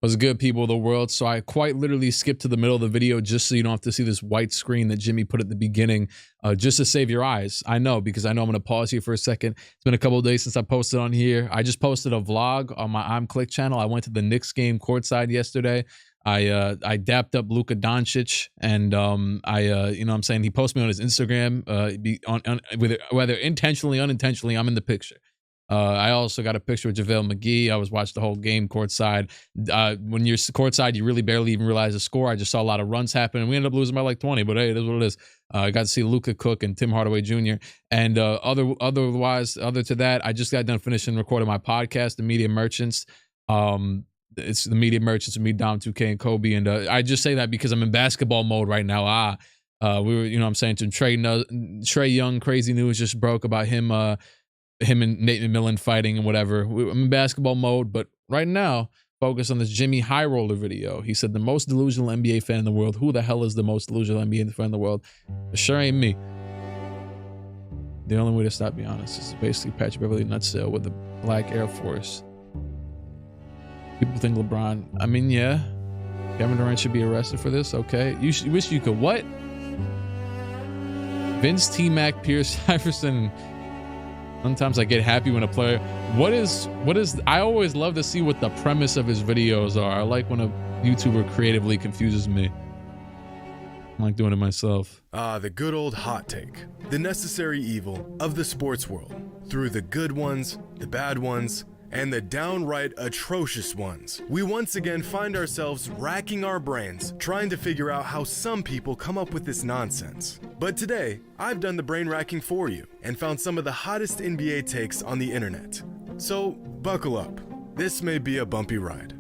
Was good, people of the world. So I quite literally skipped to the middle of the video just so you don't have to see this white screen that Jimmy put at the beginning, just to save your eyes. I know, because I know I'm going to pause here for a second. It's been a couple of days since I posted on here. I just posted a vlog on my Clique channel. I went to the Knicks game courtside yesterday. I dapped up Luka Doncic, and you know what I'm saying, he posted me on his Instagram, whether intentionally, unintentionally, I'm in the picture. I also got a picture with JaVale McGee. I was watching the whole game courtside. When you're courtside, you really barely even realize the score. I just saw a lot of runs happen, and we ended up losing by like 20, but hey, it is what it is. I got to see Luka cook and Tim Hardaway Jr. And other to that, I just got done finishing recording my podcast, The Media Merchants. It's The Media Merchants with me, Dom 2K, and Kobe. And I just say that because I'm in basketball mode right now. We were, you know what I'm saying, some Trae Young crazy news just broke about him and Nate McMillan fighting and whatever. I'm in basketball mode, but right now, focus on this JxmyHighroller video. He said, the most delusional NBA fan in the world. Who the hell is the most delusional NBA fan in the world? It sure ain't me. The only way to stop being honest is basically Patrick Beverly Nutsail with the black Air Force. People think LeBron. I mean, yeah. Kevin Durant should be arrested for this. Okay. You wish you could what? Vince, T-Mac, Pierce, Iverson. Sometimes I get happy when a player, what is, I always love to see what the premise of his videos are. I like when a YouTuber creatively confuses me. I like doing it myself. The good old hot take. The necessary evil of the sports world. Through the good ones, the bad ones, and the downright atrocious ones. We once again find ourselves racking our brains, trying to figure out how some people come up with this nonsense. But today, I've done the brain racking for you and found some of the hottest NBA takes on the internet. So buckle up. This may be a bumpy ride.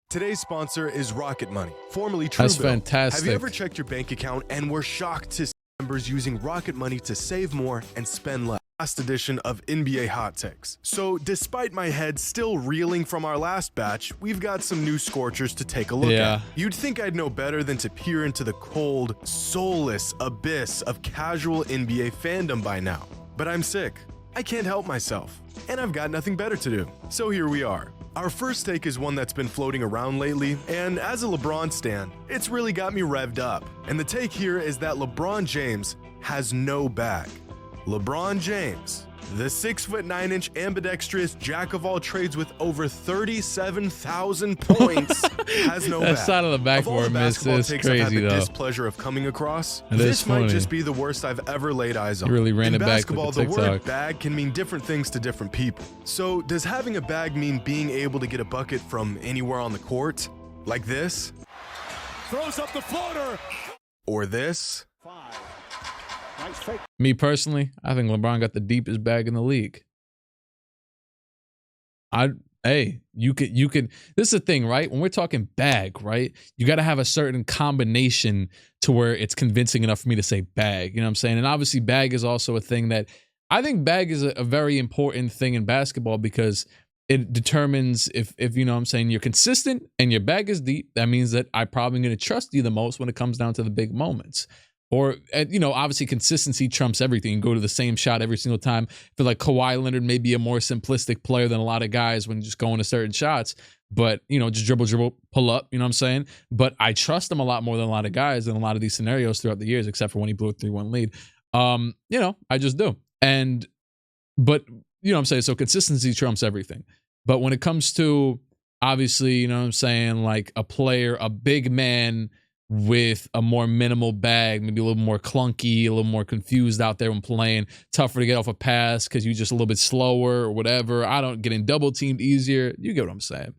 Today's sponsor is Rocket Money, formerly Truebill. That's fantastic. Have you ever checked your bank account and were shocked to see members using Rocket Money to save more and spend less? Last edition of NBA Hot Takes. So despite my head still reeling from our last batch, we've got some new scorchers to take a look at. You'd think I'd know better than to peer into the cold, soulless abyss of casual NBA fandom by now. But I'm sick. I can't help myself. And I've got nothing better to do. So here we are. Our first take is one that's been floating around lately, and as a LeBron stan, it's really got me revved up. And the take here is that LeBron James has no bag. LeBron James, the 6'9" ambidextrous jack of all trades with over 37,000 points, has no that back. side of the backboard miss is crazy, I've had the though. displeasure of coming across. It This might funny. just be the worst I've ever laid eyes on. You really ran In it back basketball, with the the word TikTok. bag can mean different things to different people. So does having a bag mean being able to get a bucket from anywhere on the court? Like this? Throws up the floater. Or this? Nice fake. Me personally, I think LeBron got the deepest bag in the league. You could. This is the thing, right? When we're talking bag, right? You got to have a certain combination to where it's convincing enough for me to say bag. You know what I'm saying? And obviously, bag is also a thing that I think bag is a very important thing in basketball because it determines if you know what I'm saying, you're consistent and your bag is deep. That means that I'm probably going to trust you the most when it comes down to the big moments. Or, you know, obviously consistency trumps everything. You go to the same shot every single time. I feel like Kawhi Leonard may be a more simplistic player than a lot of guys when just going to certain shots. But, you know, just dribble, pull up, you know what I'm saying? But I trust him a lot more than a lot of guys in a lot of these scenarios throughout the years, except for when he blew a 3-1 lead. You know, I just do. But, you know what I'm saying? So consistency trumps everything. But when it comes to, obviously, you know what I'm saying, like a player, a big man with a more minimal bag, maybe a little more clunky, a little more confused out there when playing, tougher to get off a pass because you're just a little bit slower or whatever. I don't getting double teamed easier. You get what I'm saying.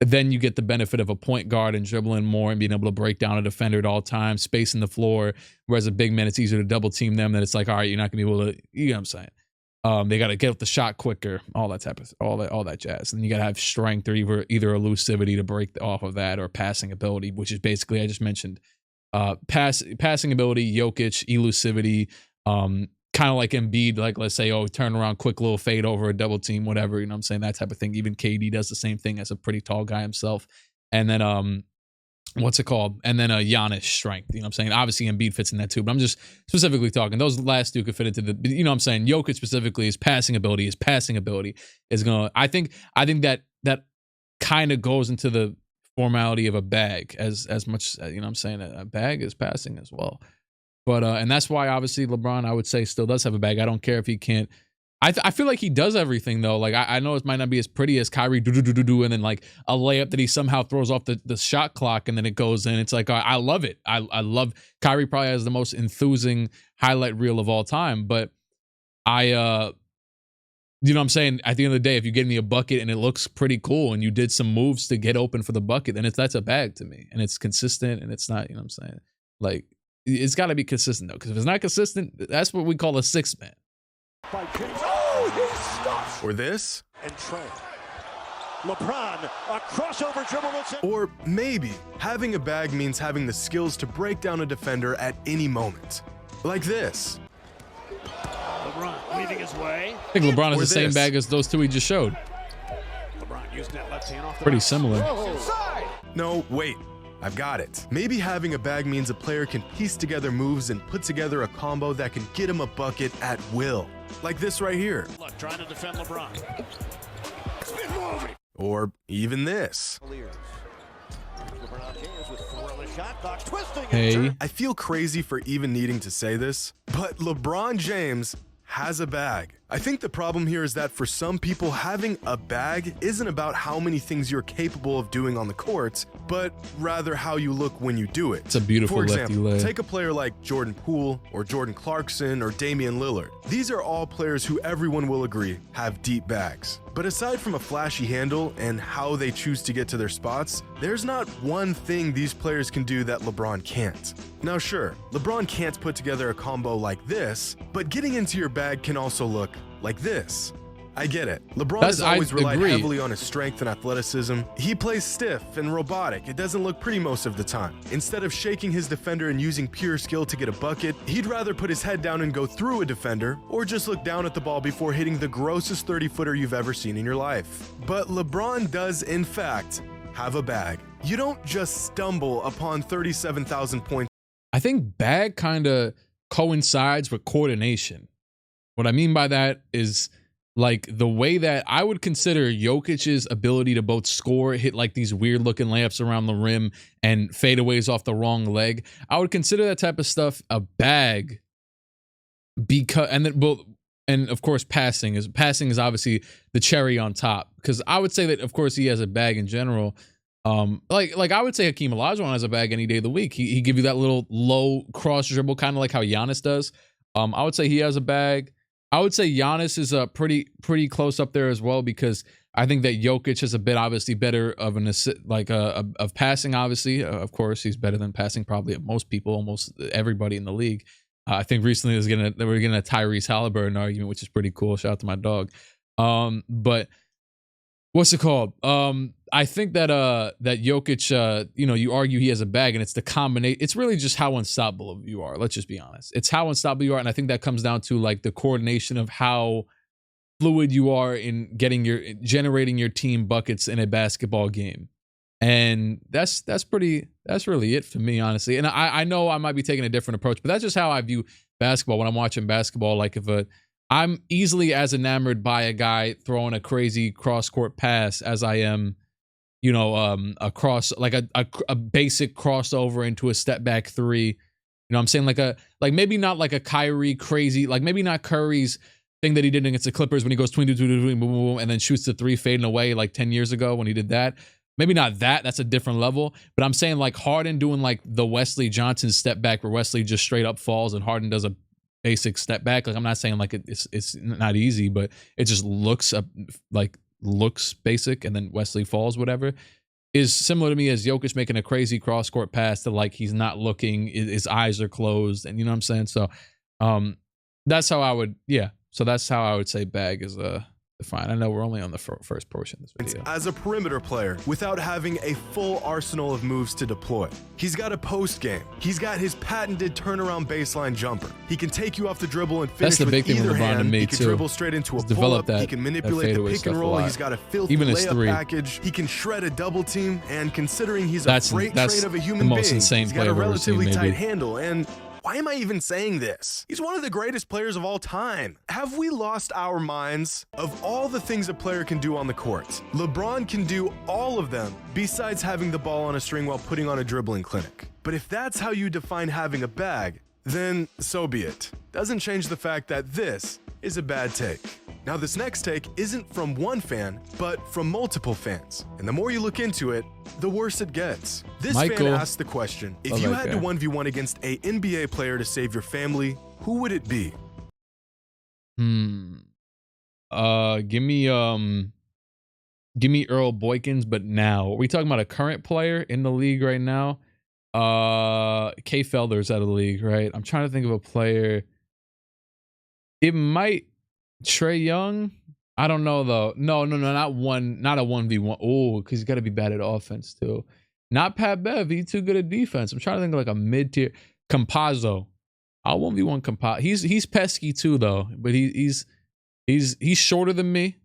Then you get the benefit of a point guard and dribbling more and being able to break down a defender at all times, spacing the floor. Whereas a big man, it's easier to double team them. That it's like, all right, you're not gonna be able to. You know what I'm saying? They got to get up the shot quicker, all that type of, all that jazz. And you got to have strength or either elusivity to break off of that, or passing ability, which is basically, I just mentioned, passing ability, Jokic, elusivity, kind of like Embiid, like let's say, turn around, quick little fade over a double team, whatever, you know what I'm saying, that type of thing. Even KD does the same thing as a pretty tall guy himself. And then what's it called? And then a Giannis strength. You know what I'm saying? Obviously Embiid fits in that too, but I'm just specifically talking. Those last two could fit into the, you know what I'm saying? Jokic specifically, his passing ability is gonna, I think that kind of goes into the formality of a bag as much, you know what I'm saying? A bag is passing as well. But, and that's why obviously LeBron, I would say, still does have a bag. I don't care if he can't. I feel like he does everything though. Like I know it might not be as pretty as Kyrie do, and then like a layup that he somehow throws off the shot clock and then it goes in. It's like I love it. I love Kyrie. Probably has the most enthusing highlight reel of all time. But you know what I'm saying? At the end of the day, if you get me a bucket and it looks pretty cool and you did some moves to get open for the bucket, then that's a bag to me, and it's consistent and it's not. You know what I'm saying? Like it's got to be consistent though, because if it's not consistent, that's what we call a six man. By James. Oh, he stops. Or this. And Trent. LeBron, a crossover dribble. Or maybe having a bag means having the skills to break down a defender at any moment. Like this. LeBron leading his way. I think LeBron is the same bag as those two he just showed. LeBron using that left hand off the pretty similar. No, wait. I've got it. Maybe having a bag means a player can piece together moves and put together a combo that can get him a bucket at will. Like this right here. Look, trying to defend LeBron. Or even this. Hey. I feel crazy for even needing to say this, but LeBron James has a bag. I think the problem here is that for some people, having a bag isn't about how many things you're capable of doing on the court, but rather how you look when you do it. It's a beautiful For lefty example, leg. take a player like Jordan Poole or Jordan Clarkson or Damian Lillard. These are all players who everyone will agree have deep bags. But aside from a flashy handle and how they choose to get to their spots, there's not one thing these players can do that LeBron can't. Now sure, LeBron can't put together a combo like this, but getting into your bag can also look like this. I get it. LeBron has always relied heavily on his strength and athleticism. He plays stiff and robotic. It doesn't look pretty most of the time. Instead of shaking his defender and using pure skill to get a bucket, he'd rather put his head down and go through a defender, or just look down at the ball before hitting the grossest 30-footer you've ever seen in your life. But LeBron does, in fact, have a bag. You don't just stumble upon 37,000 points. I think bag kind of coincides with coordination. What I mean by that is like the way that I would consider Jokic's ability to both score, hit like these weird looking layups around the rim and fadeaways off the wrong leg. I would consider that type of stuff a bag because, and of course passing is obviously the cherry on top, because I would say that of course he has a bag in general. Like I would say Hakeem Olajuwon has a bag any day of the week. He give you that little low cross dribble, kind of like how Giannis does. I would say he has a bag. I would say Giannis is pretty close up there as well, because I think that Jokic is a bit obviously better of an of passing. Obviously, of course, he's better than passing probably at most people, almost everybody in the league. I think recently they were getting a Tyrese Halliburton argument, which is pretty cool. Shout out to my dog. But what's it called? I think that Jokic, you argue he has a bag, and it's the combination. It's really just how unstoppable you are. Let's just be honest. It's how unstoppable you are, and I think that comes down to like the coordination of how fluid you are in generating your team buckets in a basketball game. And that's really it for me, honestly. And I know I might be taking a different approach, but that's just how I view basketball when I'm watching basketball. Like I'm easily as enamored by a guy throwing a crazy cross-court pass as I am, a cross, like a basic crossover into a step back three. You know what I'm saying? Like maybe not like a Kyrie crazy, like maybe not Curry's thing that he did against the Clippers when he goes boom, boom, boom, and then shoots the three fading away like 10 years ago when he did that. Maybe not that. That's a different level. But I'm saying like Harden doing like the Wesley Johnson step back where Wesley just straight up falls and Harden does a basic step back. Like I'm not saying like it's not easy, but it just looks basic, and then Wesley falls, whatever, is similar to me as Jokic making a crazy cross court pass to like he's not looking, his eyes are closed, and you know what I'm saying. So that's how I would say bag is Fine. I know we're only on the first portion of this video. As a perimeter player without having a full arsenal of moves to deploy. He's got a post game. He's got his patented turnaround baseline jumper. He can take you off the dribble and finish That's the with big thing either with LeBron hand. to me He can too. dribble straight into a Develop pull-up. that. He can manipulate the pick and roll. He's got a filthy Even his layup three. package. He can shred a double team. And considering he's That's a freight train of a human the most being, insane he's play got a I've ever seen, relatively tight maybe. handle. And why am I even saying this? He's one of the greatest players of all time. Have we lost our minds? Of all the things a player can do on the court, LeBron can do all of them besides having the ball on a string while putting on a dribbling clinic. But if that's how you define having a bag, then so be it. Doesn't change the fact that this is a bad take. Now, this next take isn't from one fan, but from multiple fans. And the more you look into it, the worse it gets. This fan asked the question, if you had to 1v1 against a NBA player to save your family, who would it be? Give me Earl Boykins, but now. Are we talking about a current player in the league right now? K Felder's out of the league, right? I'm trying to think of a player. It might Trae Young. I don't know though. No, not a 1v1. Oh, because he's got to be bad at offense too. Not Pat Bev. He's too good at defense. I'm trying to think of like a mid-tier. Campazzo. I'll 1v1 Campazzo. He's pesky too though, but he's shorter than me.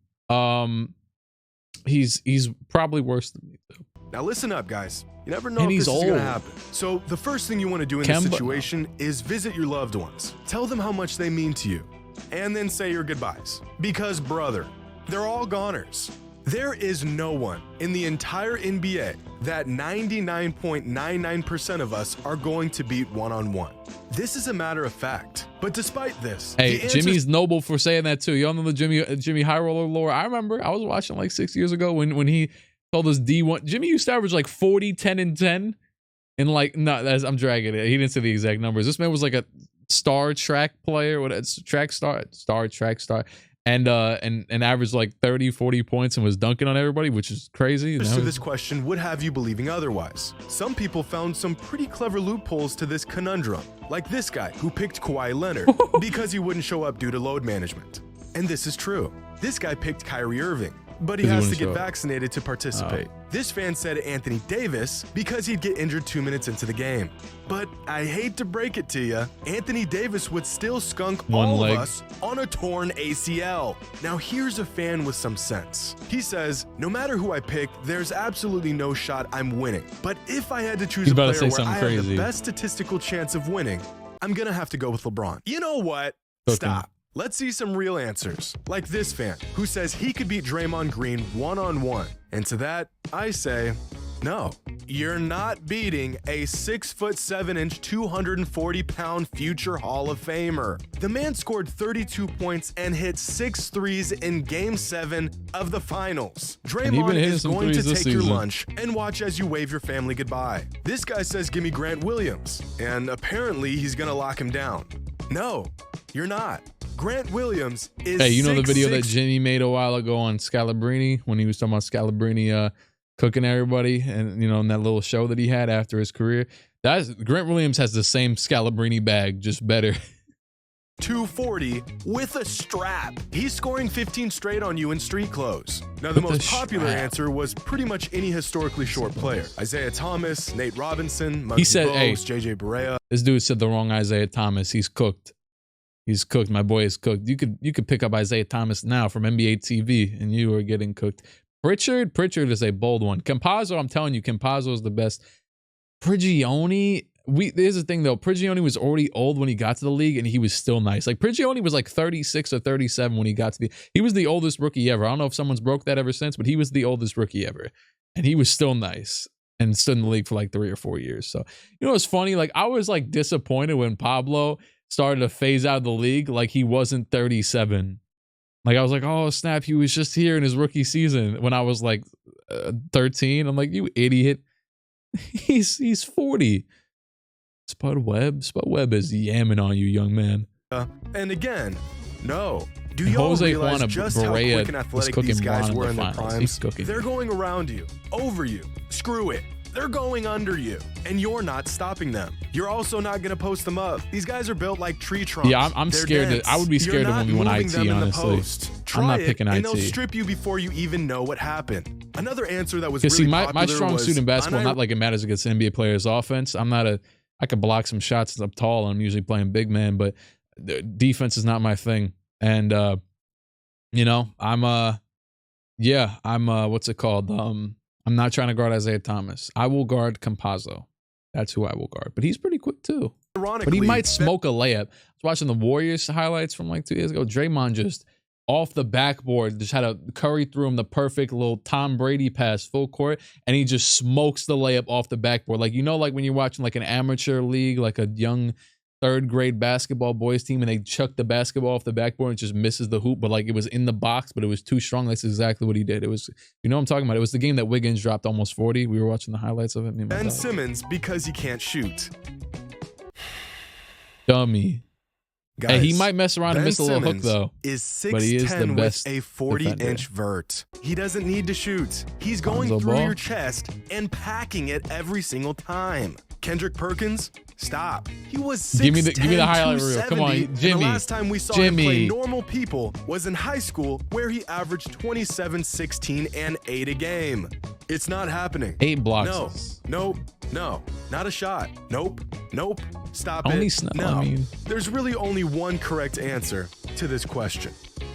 He's probably worse than me too. Now listen up, guys. You never know if this is gonna happen. So the first thing you want to do in this situation is visit your loved ones. Tell them how much they mean to you. And then say your goodbyes. Because, brother, they're all goners. There is no one in the entire NBA that 99.99% of us are going to beat one-on-one. This is a matter of fact. But despite this, hey, Jimmy's noble for saying that too. Y'all know the JxmyHighroller lore. I remember I was watching like 6 years ago when he told us D1. Jimmy used to average like 40, 10, and 10. And like, no, I'm dragging it. He didn't say the exact numbers. This man was like a star track player, track star, and averaged like 30, 40 points and was dunking on everybody, which is crazy. To this question would have you believing otherwise. Some people found some pretty clever loopholes to this conundrum, like this guy who picked Kawhi Leonard because he wouldn't show up due to load management. And this is true. This guy picked Kyrie Irving, but he has to get vaccinated to participate. This fan said Anthony Davis because he'd get injured 2 minutes into the game. But I hate to break it to you, Anthony Davis would still skunk all of us on a torn ACL. Now here's a fan with some sense. He says, no matter who I pick, there's absolutely no shot I'm winning. But if I had to choose a player where I have the best statistical chance of winning, I'm gonna have to go with LeBron. You know what? Stop. Let's see some real answers, like this fan, who says he could beat Draymond Green one-on-one. And to that, I say, no. You're not beating a 6'7" 240-pound future Hall of Famer. The man scored 32 points and hit 6 threes in Game 7 of the finals. Draymond is going to take your lunch and watch as you wave your family goodbye. This guy says, give me Grant Williams, and apparently he's gonna lock him down. No, you're not. Grant Williams is Hey, you know the video that Jimmy made a while ago on Scalabrine when he was talking about Scalabrine cooking everybody, and you know, in that little show that he had after his career? Grant Williams has the same Scalabrine bag, just better. 240 with a strap. He's scoring 15 straight on you in street clothes. Now, the most popular answer was pretty much any historically short player. Isaiah Thomas, Nate Robinson, Muggsy Bogues, JJ Barea. This dude said the wrong Isaiah Thomas. He's cooked. He's cooked. My boy is cooked. You could pick up Isaiah Thomas now from NBA TV, and you are getting cooked. Pritchard is a bold one. Campazzo, I'm telling you, Campazzo is the best. Prigioni, here's the thing though. Prigioni was already old when he got to the league, and he was still nice. Like Prigioni was like 36 or 37 when he got to he was the oldest rookie ever. I don't know if someone's broke that ever since, but he was the oldest rookie ever, and he was still nice and stood in the league for like 3 or 4 years. So you know, it's funny. Like I was like disappointed when Pablo started to phase out of the league, like he wasn't 37. Like I was like, oh snap, he was just here in his rookie season when I was like 13. I'm like, you idiot. He's 40. Spud Webb is yamming on you, young man. And again, no. Do y'all realize just how quick and athletic these guys were in their primes? They're going around you, over you. Screw it. they're going under you, and you're not stopping them. You're also not going to post them up. These guys are built like tree trunks. Yeah, I'm scared. That I would be scared of when we won IT, honestly. I'm not picking IT. And they'll strip you before you even know what happened. Another answer that was really see, popular my strong suit in basketball, not like it matters against NBA players' offense. I could block some shots. I'm tall, and I'm usually playing big man, but the defense is not my thing. And I'm what's it called? I'm not trying to guard Isaiah Thomas. I will guard Campazzo. That's who I will guard. But he's pretty quick too. But he might smoke a layup. I was watching the Warriors highlights from like 2 years ago. Draymond just off the backboard, just had a Curry through him the perfect little Tom Brady pass full court, and he just smokes the layup off the backboard. Like, like when you're watching like an amateur league, like a young third grade basketball boys team, and they chuck the basketball off the backboard and just misses the hoop, but like it was in the box, but it was too strong. That's exactly what he did. It was, what I'm talking about. It was the game that Wiggins dropped almost 40. We were watching the highlights of it. Ben Simmons, because he can't shoot. Dummy. Guys, hey, he might mess around and miss a little hook though. Is 6'10" but he is the best with a 40-inch vert. He doesn't need to shoot. He's going through your chest and packing it every single time. Kendrick Perkins, stop. He was 6'10", give me the highlight reel. Come on, Jimmy. And the last time we saw him play normal people was in high school, where he averaged 27, 16, and 8 a game. It's not happening. 8 blocks. No, not a shot. Nope. Stop only it. Snow, No. I mean. There's really only one correct answer to this question,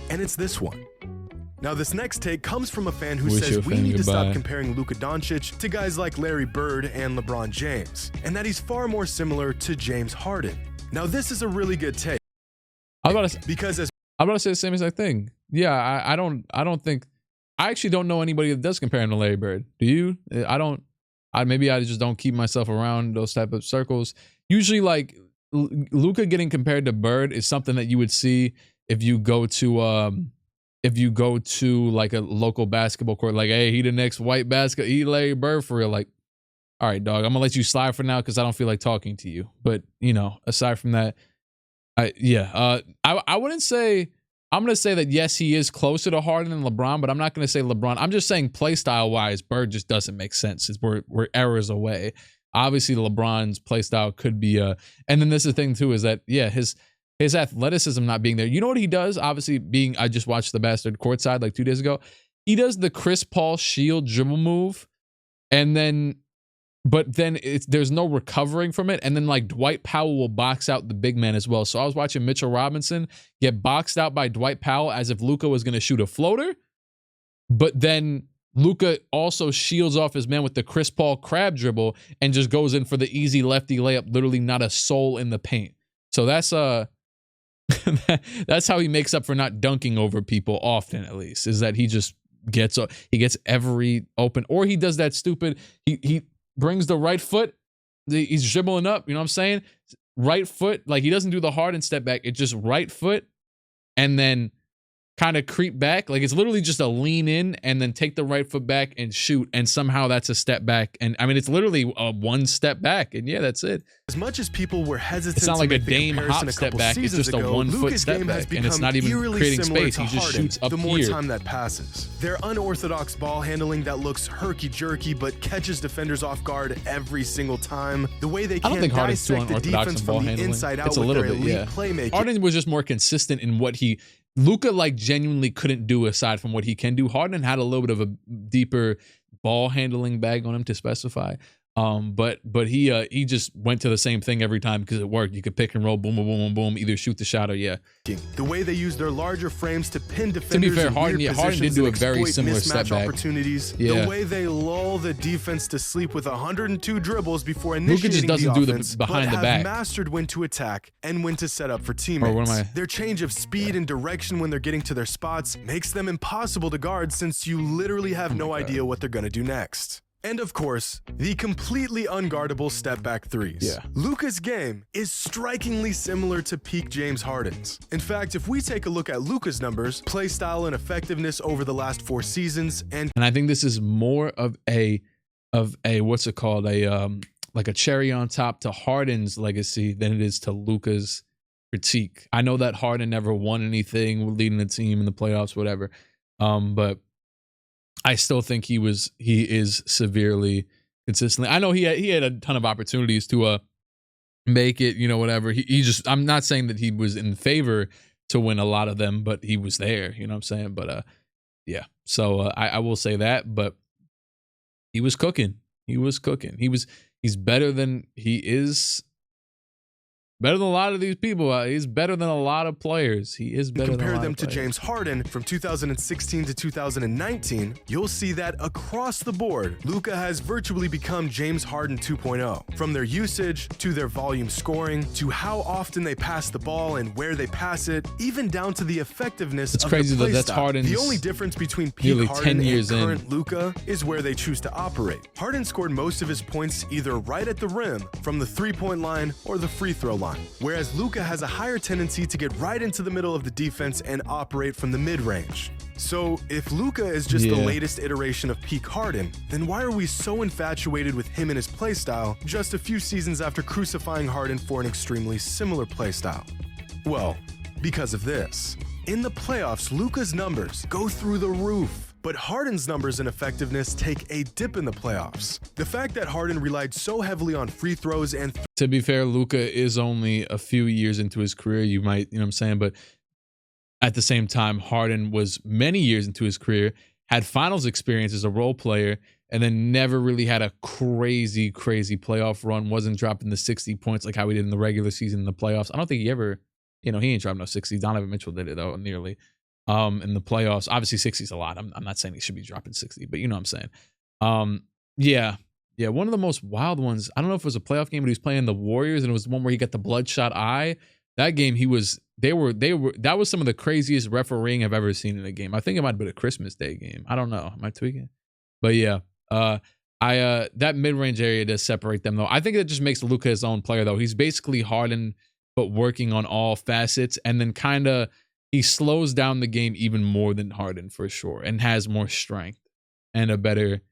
and it's this one. Now, this next take comes from a fan who says we need to stop comparing Luka Doncic to guys like Larry Bird and LeBron James, and that he's far more similar to James Harden. Now, this is a really good take. I'm about to say the same exact thing. Yeah, I don't think, I actually don't know anybody that does compare him to Larry Bird. Do you? Maybe I just don't keep myself around those type of circles. Usually, like Luka getting compared to Bird is something that you would see if you go to like a local basketball court. Like, hey, he the next white he Larry Bird for real. Like, all right, dog, I'm gonna let you slide for now because I don't feel like talking to you. But aside from that, I wouldn't say. I'm going to say that, yes, he is closer to Harden than LeBron, but I'm not going to say LeBron. I'm just saying play style wise, Bird just doesn't make sense. We're errors away. Obviously, LeBron's play style could be and then this is the thing too, is that, yeah, his athleticism not being there. You know what he does? Obviously, I just watched the Bastard courtside like 2 days ago. He does the Chris Paul shield dribble move, but then there's no recovering from it. And then like Dwight Powell will box out the big man as well. So I was watching Mitchell Robinson get boxed out by Dwight Powell as if Luka was going to shoot a floater. But then Luka also shields off his man with the Chris Paul crab dribble and just goes in for the easy lefty layup. Literally not a soul in the paint. So that's that's how he makes up for not dunking over people often, at least, is that he just gets every open, or he does that stupid, he brings the right foot, he's dribbling up, you know what I'm saying? Right foot, like he doesn't do the Harden step back, it's just right foot and then kind of creep back. Like it's literally just a lean in and then take the right foot back and shoot, and somehow that's a step back. And I mean, it's literally a one step back, and yeah, that's it. As much as people were hesitant, it's not like a Dame hop step back. It's just a 1 foot step back, and it's not even creating space. He just shoots up here. The more time that passes, their unorthodox ball handling that looks herky jerky but catches defenders off guard every single time. The way they can dissect the defense from the inside out with their elite playmaking. Harden was just more consistent in what Luka like genuinely couldn't do aside from what he can do. Harden had a little bit of a deeper ball handling bag on him to specify. But he just went to the same thing every time because it worked. You could pick and roll, boom, boom, boom, boom, boom, either shoot the shot or The way they use their larger frames to pin defenders. To be fair, Harden did do a very similar step back. Opportunities. The way they lull the defense to sleep with 102 dribbles before initiating just doesn't the do offense, the behind but the back. Have mastered when to attack and when to set up for teammates. Their change of speed and direction when they're getting to their spots makes them impossible to guard, since you literally have no idea what they're going to do next. And of course, the completely unguardable step-back threes. Luka's game is strikingly similar to peak James Harden's. In fact, if we take a look at Luka's numbers, play style, and effectiveness over the last 4 seasons, and I think this is more of a what's it called, like a cherry on top to Harden's legacy than it is to Luka's critique. I know that Harden never won anything leading the team in the playoffs, whatever, but I still think he is severely consistently. I know he had a ton of opportunities to make it, whatever. He just, I'm not saying that he was in favor to win a lot of them, but he was there, you know what I'm saying? But yeah. So I will say that, but he was cooking. He was cooking. He's better than he is. Better than a lot of these people. He's better than a lot of players. He is better than a lot Compare them of to players. James Harden from 2016 to 2019, you'll see that across the board, Luka has virtually become James Harden 2.0. From their usage, to their volume scoring, to how often they pass the ball and where they pass it, even down to the effectiveness It's of crazy the though. play That's style. Harden's The only difference between nearly peak 10 Harden and years in. current Luka is where they choose to operate. Harden scored most of his points either right at the rim, from the three-point line, or the free throw line, whereas Luka has a higher tendency to get right into the middle of the defense and operate from the mid-range. So if Luka is just the latest iteration of peak Harden, then why are we so infatuated with him and his playstyle just a few seasons after crucifying Harden for an extremely similar playstyle? Well, because of this. In the playoffs, Luka's numbers go through the roof. But Harden's numbers and effectiveness take a dip in the playoffs. The fact that Harden relied so heavily on free throws and To be fair, Luka is only a few years into his career. You might, you know what I'm saying? But at the same time, Harden was many years into his career, had finals experience as a role player, and then never really had a crazy playoff run. Wasn't dropping the 60 points like how he did in the regular season in the playoffs. I don't think he ever, he ain't dropped no 60. Donovan Mitchell did it though, nearly. In the playoffs. Obviously 60 is a lot. I'm not saying he should be dropping 60, but you know what I'm saying. Yeah, one of the most wild ones. I don't know if it was a playoff game, but he was playing the Warriors, and it was the one where he got the bloodshot eye. That game, that was some of the craziest refereeing I've ever seen in a game. I think it might have been a Christmas Day game. I don't know. Am I tweaking? But yeah, that mid-range area does separate them though. I think it just makes Luka his own player though. He's basically Harden, but working on all facets, and then kind of he slows down the game even more than Harden for sure, and has more strength and a better,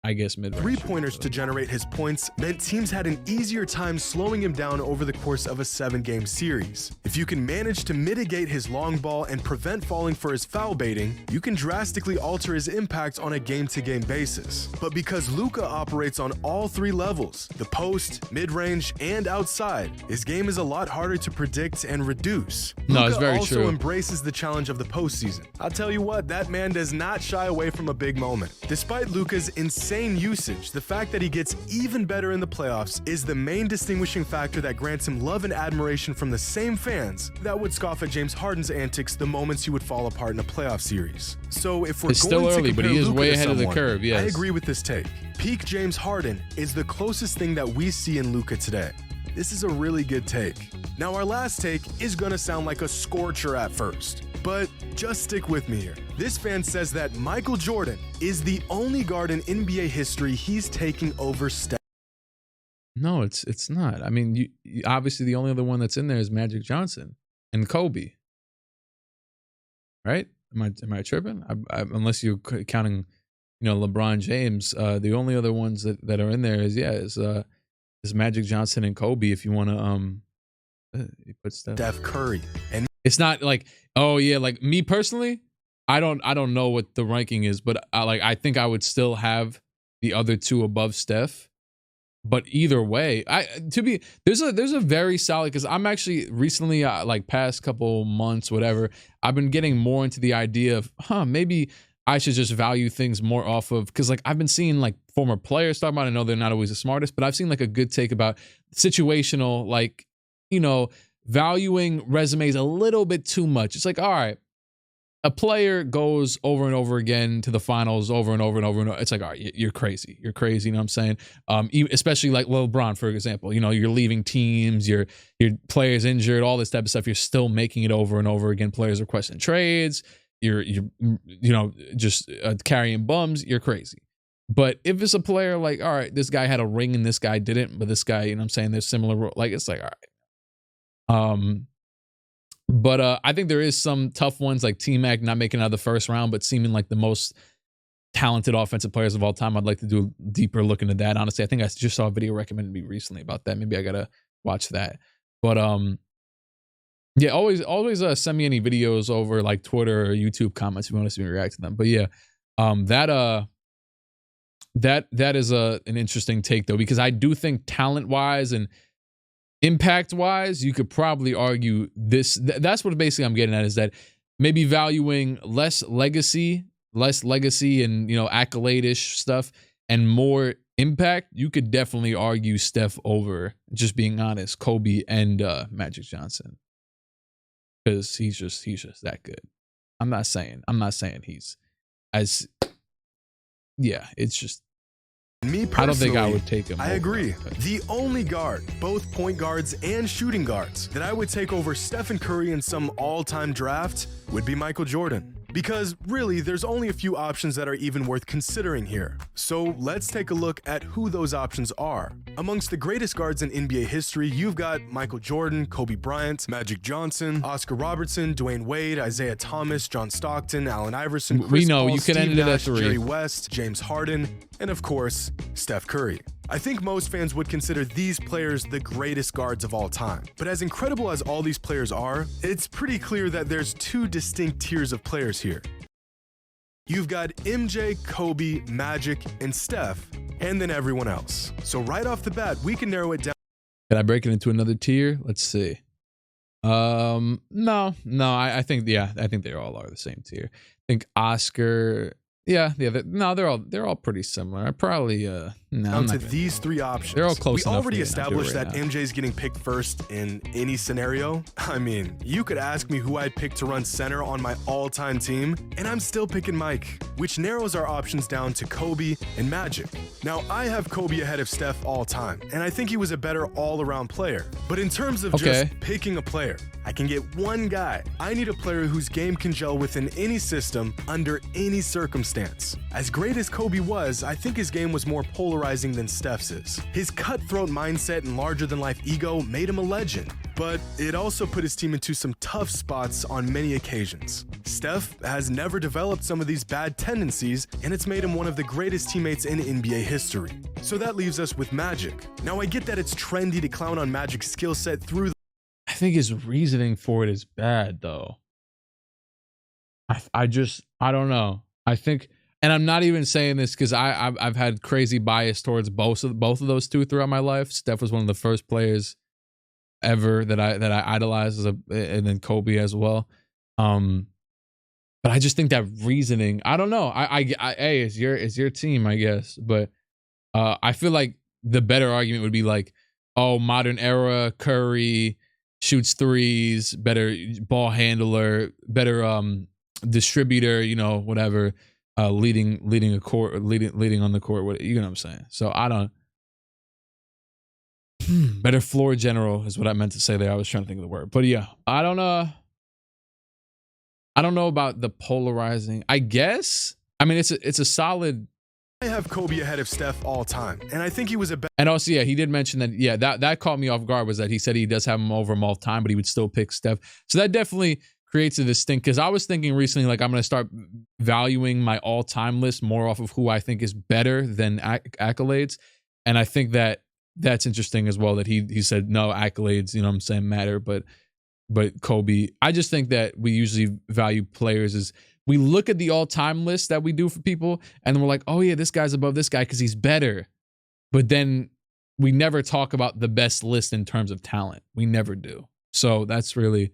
I guess, mid-range. three-pointers to generate his points meant teams had an easier time slowing him down over the course of a 7-game series. If you can manage to mitigate his long ball and prevent falling for his foul baiting, you can drastically alter his impact on a game-to-game basis. But because Luka operates on all 3 levels, the post, mid-range, and outside, his game is a lot harder to predict and reduce. No, it's Luka very also true. embraces the challenge of the postseason. I'll tell you what, that man does not shy away from a big moment. Despite Luka's insane usage, the fact that he gets even better in the playoffs is the main distinguishing factor that grants him love and admiration from the same fans that would scoff at James Harden's antics the moments he would fall apart in a playoff series. So if we're It's going still to early, but compare he is Luka way to ahead of the someone, curve, yes. I agree with this take. Peak James Harden is the closest thing that we see in Luka today. This is a really good take. Now our last take is gonna sound like a scorcher at first, but just stick with me here. This fan says that Michael Jordan is the only guard in NBA history he's taking over Steph. No, it's not. I mean, you obviously the only other one that's in there is Magic Johnson and Kobe. Right? Am I tripping? Unless you're counting, LeBron James. The only other ones that are in there is Magic Johnson and Kobe. If you want to put Steph Curry. And it's not like, oh yeah, like me personally, I don't know what the ranking is, but I think I would still have the other 2 above Steph. But either way, there's a very solid, because I'm actually recently, like past couple months, whatever, I've been getting more into the idea of, maybe I should just value things more off of, because like I've been seeing like former players talk about it. I know they're not always the smartest, but I've seen like a good take about situational, like, valuing resumes a little bit too much. It's like, all right, a player goes over and over again to the finals over and over and over and over. It's like, all right, you're crazy. You're crazy. You know what I'm saying? Especially like LeBron, for example, you're leaving teams, your players injured, all this type of stuff. You're still making it over and over again. Players requesting trades. You're just carrying bums. You're crazy. But if it's a player like, all right, this guy had a ring and this guy didn't, but this guy, I'm saying, there's similar, like, it's like, all right. But I think there is some tough ones, like T-Mac not making it out of the first round, but seeming like the most talented offensive players of all time. I'd like to do a deeper look into that. Honestly, I think I just saw a video recommended to me recently about that. Maybe I gotta watch that. But yeah, always send me any videos over like Twitter or YouTube comments if you want to see me react to them. But yeah, That is an interesting take though, because I do think talent wise and impact wise, you could probably argue this. That's what basically I'm getting at, is that maybe valuing less legacy and, you know, accolade-ish stuff and more impact. You could definitely argue Steph over, just being honest, Kobe and Magic Johnson, because he's just that good. I'm not saying he's as, yeah, it's just, Me personally, I don't think I would take him. I agree. The only guard, both point guards and shooting guards, that I would take over Stephen Curry in some all-time draft would be Michael Jordan. Because really, there's only a few options that are even worth considering here. So let's take a look at who those options are. Amongst the greatest guards in NBA history, you've got Michael Jordan, Kobe Bryant, Magic Johnson, Oscar Robertson, Dwayne Wade, Isaiah Thomas, John Stockton, Allen Iverson, Chris we know Paul, you can Steve end it at Nash, 3. Jerry West, James Harden, and of course, Steph Curry. I think most fans would consider these players the greatest guards of all time. But as incredible as all these players are, it's pretty clear that there's 2 distinct tiers of players here. You've got MJ, Kobe, Magic, and Steph, and then everyone else. So right off the bat, we can narrow it down. Can I break it into another tier? Let's see. No, I think, yeah, I think they all are the same tier. I think Oscar, they're all pretty similar. I probably Down to these 3 options. They're all close We enough already for me to not do it established right that now. MJ's getting picked first in any scenario. I mean, you could ask me who I'd pick to run center on my all-time team, and I'm still picking Mike, which narrows our options down to Kobe and Magic. Now, I have Kobe ahead of Steph all time, and I think he was a better all-around player. But in terms of just picking a player, I can get one guy. I need a player whose game can gel within any system, under any circumstance. As great as Kobe was, I think his game was more polarizing than Steph's is. His cutthroat mindset and larger-than-life ego made him a legend, but it also put his team into some tough spots on many occasions. Steph has never developed some of these bad tendencies, and it's made him one of the greatest teammates in NBA history. So that leaves us with Magic. Now, I get that it's trendy to clown on Magic's skill set through the I think his reasoning for it is bad, though. I don't know. I think, and I'm not even saying this because I've had crazy bias towards both of those 2 throughout my life. Steph was one of the first players ever that I idolized, and then Kobe as well. But I just think that reasoning, I don't know. Hey, it's your team, I guess. But I feel like the better argument would be like, oh, modern era Curry shoots threes, better ball handler, better distributor, you know, whatever, leading a court, leading on the court, what, you know what I'm saying? So I don't, better floor general is what I meant to say there. I was trying to think of the word, but yeah, I don't know about the polarizing, I guess. I mean, it's a solid. I have Kobe ahead of Steph all time, and I think he was a better. And also, yeah, he did mention that, yeah, that caught me off guard, was that he said he does have him over him all the time, but he would still pick Steph. So that definitely creates a distinct, because I was thinking recently, like, I'm going to start valuing my all-time list more off of who I think is better than accolades. And I think that that's interesting as well, that he said, no, accolades, you know what I'm saying, matter, but Kobe, I just think that we usually value players as, we look at the all-time list that we do for people, and then we're like, oh yeah, this guy's above this guy because he's better. But then we never talk about the best list in terms of talent. We never do. So that's really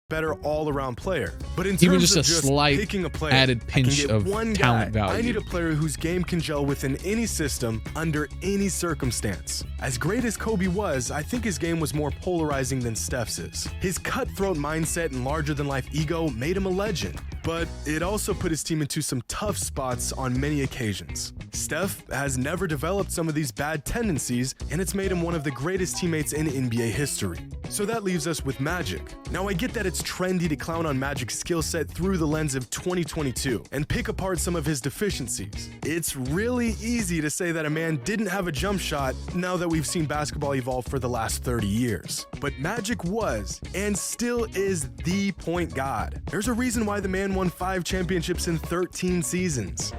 better all-around player. But in terms even just of a slight picking a player, added pinch of talent value. I need a player whose game can gel within any system, under any circumstance. As great as Kobe was, I think his game was more polarizing than Steph's is. His cutthroat mindset and larger-than-life ego made him a legend, but it also put his team into some tough spots on many occasions. Steph has never developed some of these bad tendencies, and it's made him one of the greatest teammates in NBA history. So that leaves us with Magic. Now, I get that it's trendy to clown on Magic's skill set through the lens of 2022 and pick apart some of his deficiencies. It's really easy to say that a man didn't have a jump shot now that we've seen basketball evolve for the last 30 years. But Magic was, and still is, the point god. There's a reason why the man won 5 championships in 13 seasons.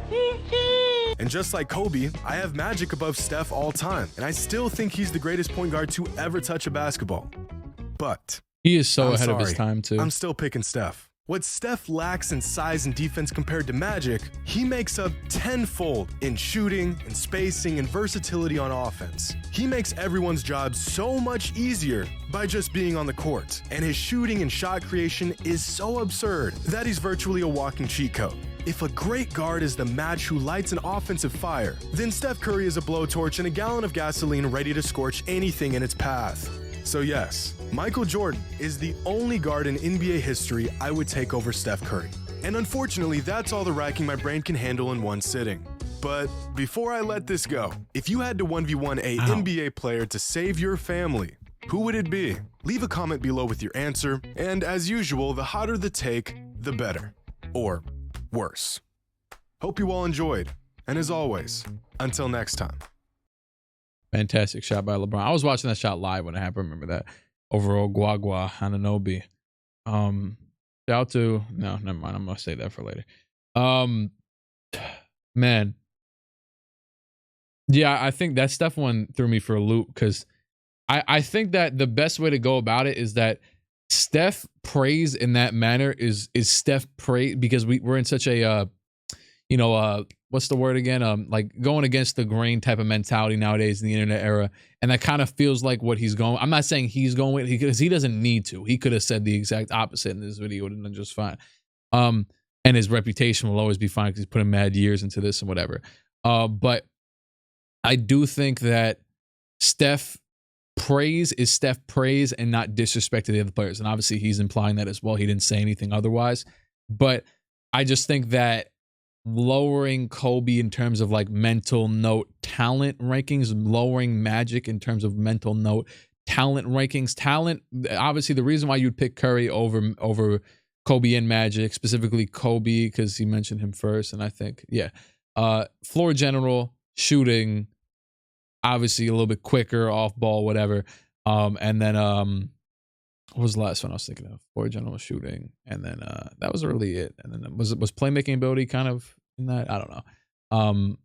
And just like Kobe, I have Magic above Steph all time, and I still think he's the greatest point guard to ever touch a basketball. But he is so I'm ahead of his sorry, time too. I'm still picking Steph. What Steph lacks in size and defense compared to Magic, he makes up tenfold in shooting and spacing and versatility on offense. He makes everyone's job so much easier by just being on the court, and his shooting and shot creation is so absurd that he's virtually a walking cheat code. If a great guard is the match who lights an offensive fire, then Steph Curry is a blowtorch and a gallon of gasoline ready to scorch anything in its path. So yes, Michael Jordan is the only guard in NBA history I would take over Steph Curry. And unfortunately, that's all the racking my brain can handle in one sitting. But before I let this go, if you had to 1v1 a NBA player to save your family, who would it be? Leave a comment below with your answer, and as usual, the hotter the take, the better. Or worse. Hope you all enjoyed, and as always, until next time. Fantastic shot by LeBron. I was watching that shot live when it happened. Remember that over Guagua Ananobi. Shout out to no, never mind. I'm gonna save that for later. Man, yeah, I think that Steph one threw me for a loop because I think that the best way to go about it is that Steph praise in that manner is Steph praise because we're in such a what's the word again? Like going against the grain type of mentality nowadays in the internet era. And that kind of feels like what he's going. I'm not saying he's going with because he doesn't need to. He could have said the exact opposite in this video and done just fine. And his reputation will always be fine because he's putting mad years into this and whatever. But I do think that Steph praise is Steph praise and not disrespect to the other players. And obviously he's implying that as well. He didn't say anything otherwise. But I just think that lowering Kobe in terms of like mental note talent rankings, lowering Magic in terms of mental note talent rankings, obviously the reason why you'd pick Curry over Kobe and Magic, specifically Kobe because he mentioned him first, and I think floor general, shooting, obviously a little bit quicker, off ball, whatever, and then what was the last one I was thinking of? Floor general, shooting, and then that was really it. And then was playmaking ability kind of in that? I don't know.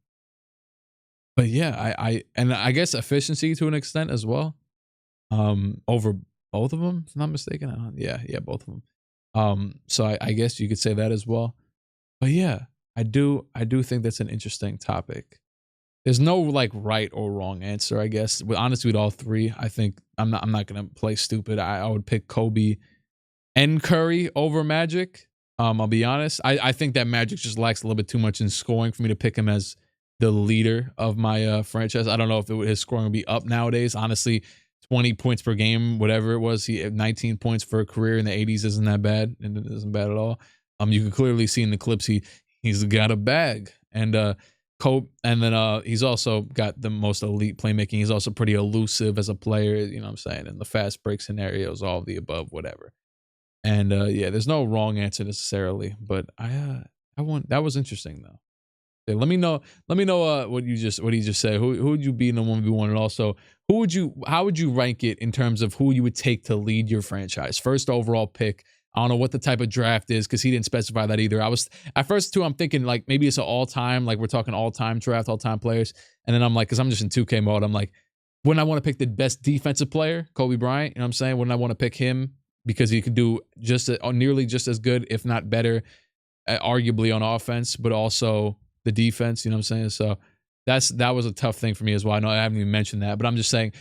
But yeah, I guess efficiency to an extent as well. Over both of them, if I'm not mistaken. Yeah, both of them. So I guess you could say that as well. But yeah, I do think that's an interesting topic. There's no like right or wrong answer, I guess. Honestly, with all three, I think I'm not gonna play stupid. I would pick Kobe and Curry over Magic. I'll be honest. I think that Magic just lacks a little bit too much in scoring for me to pick him as the leader of my franchise. I don't know if his scoring would be up nowadays. Honestly, 20 points per game, whatever it was, he had 19 points for a career in the 80s isn't that bad, and it isn't bad at all. You can clearly see in the clips he's got a bag, and Kobe, and then he's also got the most elite playmaking. He's also pretty elusive as a player, you know what I'm saying? And the fast break scenarios, all of the above, whatever. And yeah, there's no wrong answer necessarily, but that was interesting though. Yeah, let me know what he just said. Who would you be in the 1v1, and also how would you rank it in terms of who you would take to lead your franchise? First overall pick. I don't know what the type of draft is because he didn't specify that either. I was at first too, I'm thinking like maybe it's an all-time, like we're talking all-time draft, all-time players. And then I'm like, because I'm just in 2K mode, I'm like, wouldn't I want to pick the best defensive player, Kobe Bryant? You know what I'm saying? Wouldn't I want to pick him because he could do nearly just as good, if not better, arguably on offense, but also the defense. You know what I'm saying? So that was a tough thing for me as well. I know I haven't even mentioned that, but I'm just saying,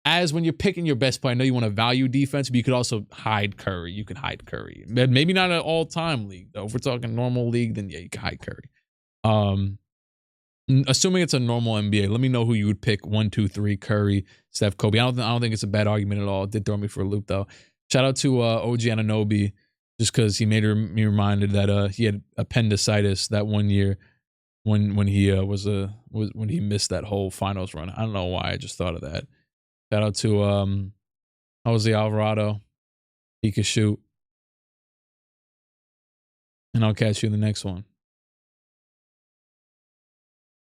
as when you're picking your best player, I know you want to value defense, but you could also hide Curry. You can hide Curry. Maybe not an all-time league, though. If we're talking normal league, then yeah, you can hide Curry. Assuming it's a normal NBA, let me know who you would pick 1, 2, 3, Curry, Steph, Kobe. I don't think it's a bad argument at all. It did throw me for a loop, though. Shout out to OG Ananobi, just because he made me reminded that he had appendicitis that one year when he when he missed that whole finals run. I don't know why. I just thought of that. Shout out to Jose Alvarado. He could shoot. And I'll catch you in the next one.